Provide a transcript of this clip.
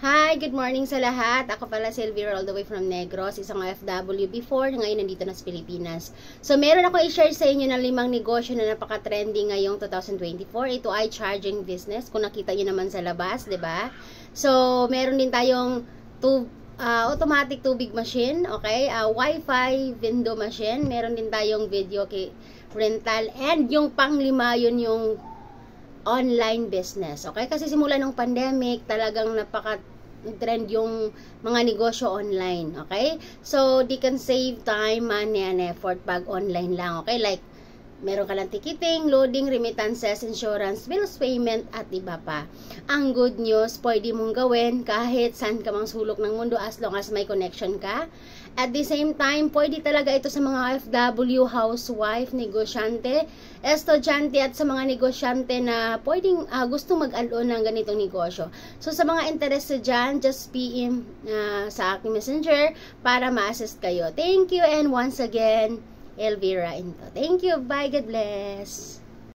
Hi, good morning sa lahat. Ako pala si Elvira all the way from Negros, isang OFW before, ngayon nandito na sa Pilipinas. So, meron ako i-share sa inyo ng 5 negosyo na napaka-trending ngayong 2024. Ito ay charging business, kung nakita nyo naman sa labas, 'di ba? So, meron din tayong automatic tubig machine, okay? Wi-Fi window machine, meron din tayong video rental, and yung pang-5 yun yung online business, okay? Kasi simula ng pandemic, talagang napaka-trend yung mga negosyo online, okay? So, they can save time, money, and effort pag online lang, okay? Like, meron ka lang ticketing, loading, remittances, insurance, bills payment, at iba pa. Ang good news, pwede mong gawin kahit saan ka mang sulok ng mundo as long as may connection ka. At the same time, pwede talaga ito sa mga OFW, housewife, negosyante, estudyante, at sa mga negosyante na pwedeng gusto mag-alon ng ganitong negosyo. So, sa mga interested dyan, just PM sa aking messenger para ma-assist kayo. Thank you, and once again, Elvira Into. Thank you. Bye. God bless.